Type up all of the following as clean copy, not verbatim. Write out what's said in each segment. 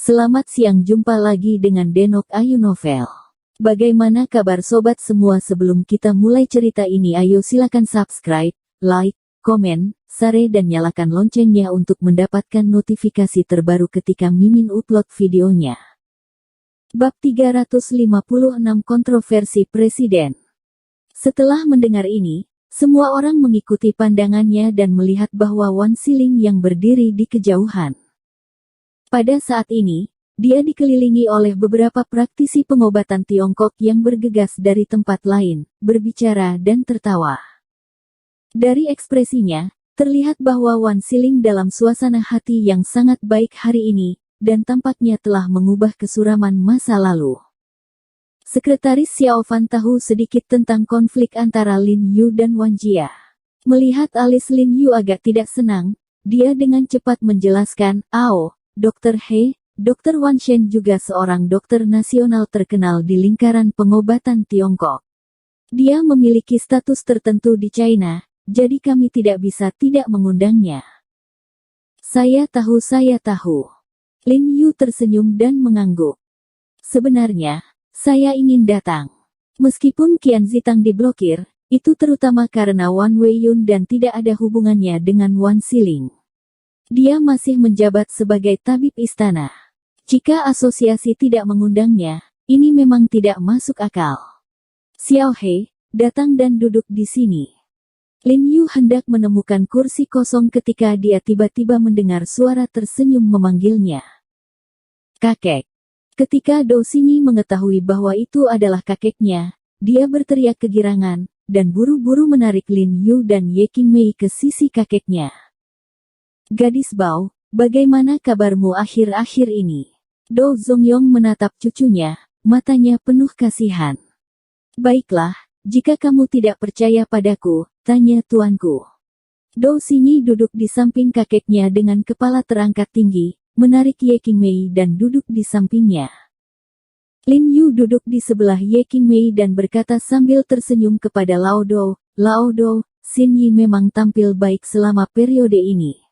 Selamat siang, jumpa lagi dengan Denok Ayu Novel. Bagaimana kabar sobat semua? Sebelum kita mulai cerita ini, ayo silakan subscribe, like, komen, share dan nyalakan loncengnya untuk mendapatkan notifikasi terbaru ketika Mimin upload videonya. Bab 356 Kontroversi Presiden. Setelah mendengar ini, semua orang mengikuti pandangannya dan melihat bahwa Wan Xilin yang berdiri di kejauhan. Pada saat ini, dia dikelilingi oleh beberapa praktisi pengobatan Tiongkok yang bergegas dari tempat lain, berbicara dan tertawa. Dari ekspresinya, terlihat bahwa Wan Xilin dalam suasana hati yang sangat baik hari ini, dan tampaknya telah mengubah kesuraman masa lalu. Sekretaris Xiao Fan tahu sedikit tentang konflik antara Lin Yu dan Wan Jia. Melihat alis Lin Yu agak tidak senang, dia dengan cepat menjelaskan, Dr. He, Dr. Wan Shen juga seorang dokter nasional terkenal di lingkaran pengobatan Tiongkok. Dia memiliki status tertentu di China, jadi kami tidak bisa tidak mengundangnya. Saya tahu. Lin Yu tersenyum dan mengangguk. Sebenarnya, saya ingin datang. Meskipun Qian Zitang diblokir, itu terutama karena Wan Weiyun dan tidak ada hubungannya dengan Wan Xilin. Dia masih menjabat sebagai tabib istana. Jika asosiasi tidak mengundangnya, ini memang tidak masuk akal. Xiao He, datang dan duduk di sini. Lin Yu hendak menemukan kursi kosong ketika dia tiba-tiba mendengar suara tersenyum memanggilnya. Kakek. Ketika Dou Xingyi mengetahui bahwa itu adalah kakeknya, dia berteriak kegirangan, dan buru-buru menarik Lin Yu dan Ye Qingmei ke sisi kakeknya. Gadis Bao, bagaimana kabarmu akhir-akhir ini? Dou Zongyong menatap cucunya, matanya penuh kasihan. Baiklah, jika kamu tidak percaya padaku, tanya tuanku. Dou Xingyi duduk di samping kakeknya dengan kepala terangkat tinggi, menarik Ye Qingmei dan duduk di sampingnya. Lin Yu duduk di sebelah Ye Qingmei dan berkata sambil tersenyum kepada Lao Dou, Xingyi memang tampil baik selama periode ini.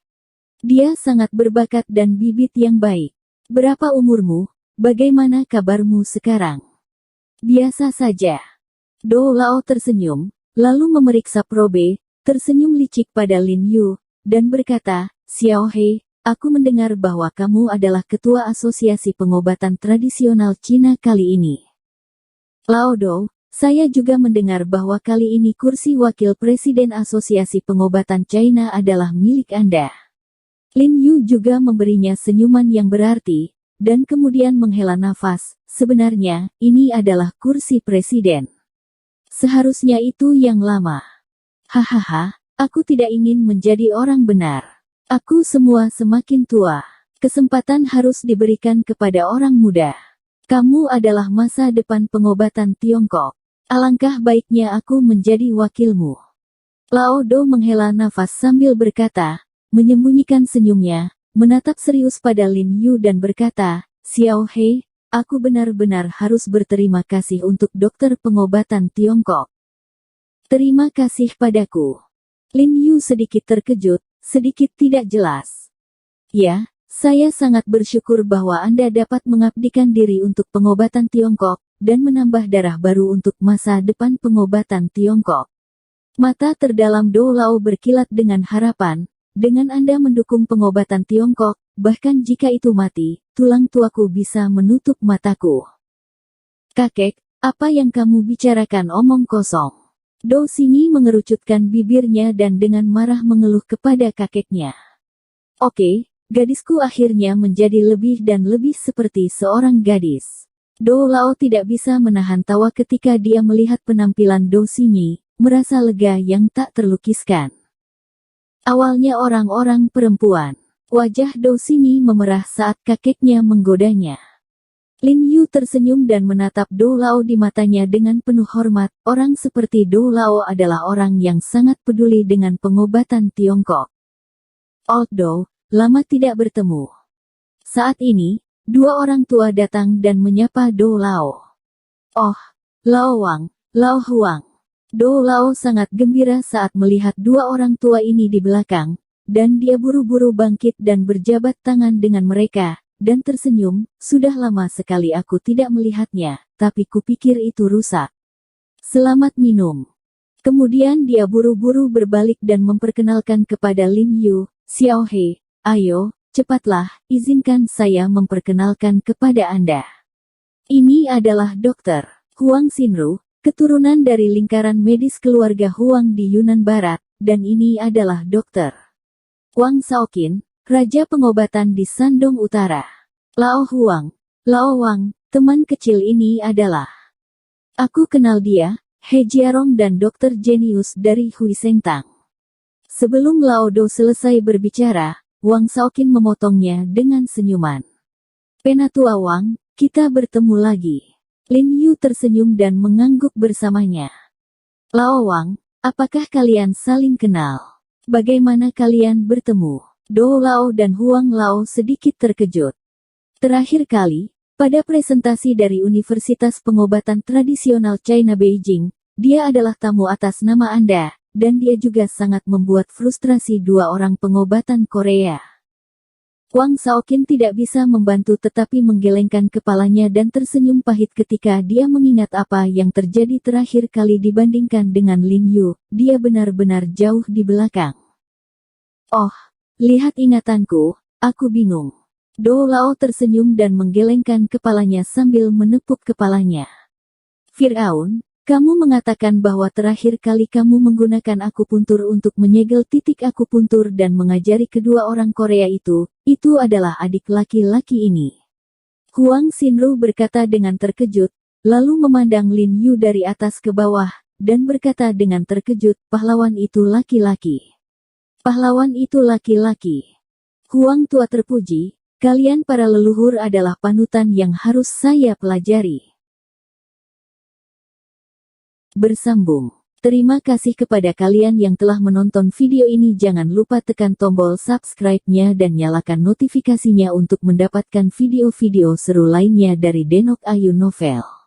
Dia sangat berbakat dan bibit yang baik. Berapa umurmu? Bagaimana kabarmu sekarang? Biasa saja. Dou Lao tersenyum, lalu memeriksa probe, tersenyum licik pada Lin Yu, dan berkata, Xiao He, aku mendengar bahwa kamu adalah ketua asosiasi pengobatan tradisional Cina kali ini. Lao Dou, saya juga mendengar bahwa kali ini kursi wakil presiden asosiasi pengobatan China adalah milik Anda. Lin Yu juga memberinya senyuman yang berarti, dan kemudian menghela nafas, sebenarnya, ini adalah kursi presiden. Seharusnya itu yang lama. Hahaha, aku tidak ingin menjadi orang benar. Aku semua semakin tua. Kesempatan harus diberikan kepada orang muda. Kamu adalah masa depan pengobatan Tiongkok. Alangkah baiknya aku menjadi wakilmu. Lao Dou menghela nafas sambil berkata, menyembunyikan senyumnya, menatap serius pada Lin Yu dan berkata, Xiao He, aku benar-benar harus berterima kasih untuk dokter pengobatan Tiongkok. Terima kasih padaku. Lin Yu sedikit terkejut, sedikit tidak jelas. Ya, saya sangat bersyukur bahwa Anda dapat mengabdikan diri untuk pengobatan Tiongkok, dan menambah darah baru untuk masa depan pengobatan Tiongkok. Mata terdalam Dou Lao berkilat dengan harapan. Dengan Anda mendukung pengobatan Tiongkok, bahkan jika itu mati, tulang tuaku bisa menutup mataku. Kakek, apa yang kamu bicarakan omong kosong? Dou Xingyi mengerucutkan bibirnya dan dengan marah mengeluh kepada kakeknya. Oke, gadisku akhirnya menjadi lebih dan lebih seperti seorang gadis. Dou Lao tidak bisa menahan tawa ketika dia melihat penampilan Dou Xingyi, merasa lega yang tak terlukiskan. Awalnya orang-orang perempuan. Wajah Dou Xingyi memerah saat kakeknya menggodanya. Lin Yu tersenyum dan menatap Dou Lao di matanya dengan penuh hormat. Orang seperti Dou Lao adalah orang yang sangat peduli dengan pengobatan Tiongkok. Old Dou, lama tidak bertemu. Saat ini, dua orang tua datang dan menyapa Dou Lao. Oh, Lao Wang, Lao Huang. Dou Lao sangat gembira saat melihat dua orang tua ini di belakang, dan dia buru-buru bangkit dan berjabat tangan dengan mereka, dan tersenyum, sudah lama sekali aku tidak melihatnya, tapi kupikir itu rusak. Selamat minum. Kemudian dia buru-buru berbalik dan memperkenalkan kepada Lin Yu, Xiao He, ayo, cepatlah, izinkan saya memperkenalkan kepada Anda. Ini adalah Dr. Huang Xinru, keturunan dari lingkaran medis keluarga Huang di Yunan Barat, dan ini adalah Dr. Wang Shaoqin, Raja Pengobatan di Shandong Utara. Lao Wang, teman kecil ini adalah. Aku kenal dia, He Jiarong dan Dr. Genius dari Hui Sengtang. Sebelum Lao Do selesai berbicara, Wang Shaoqin memotongnya dengan senyuman. Penatua Wang, kita bertemu lagi. Lin Yu tersenyum dan mengangguk bersamanya. Lao Wang, apakah kalian saling kenal? Bagaimana kalian bertemu? Do Lao dan Huang Lao sedikit terkejut. Terakhir kali, pada presentasi dari Universitas Pengobatan Tradisional China Beijing, dia adalah tamu atas nama Anda, dan dia juga sangat membuat frustrasi dua orang pengobatan Korea. Wang Shaoqin tidak bisa membantu tetapi menggelengkan kepalanya dan tersenyum pahit ketika dia mengingat apa yang terjadi terakhir kali dibandingkan dengan Lin Yu, dia benar-benar jauh di belakang. Oh, lihat ingatanku, aku bingung. Do Lao tersenyum dan menggelengkan kepalanya sambil menepuk kepalanya. Firaun, kamu mengatakan bahwa terakhir kali kamu menggunakan akupuntur untuk menyegel titik akupuntur dan mengajari kedua orang Korea itu adalah adik laki-laki ini. Huang Xinru berkata dengan terkejut, lalu memandang Lin Yu dari atas ke bawah, dan berkata dengan terkejut, pahlawan itu laki-laki. Pahlawan itu laki-laki. Huang tua terpuji, kalian para leluhur adalah panutan yang harus saya pelajari. Bersambung. Terima kasih kepada kalian yang telah menonton video ini. Jangan lupa tekan tombol subscribe-nya dan nyalakan notifikasinya untuk mendapatkan video-video seru lainnya dari Denok Ayu Novel.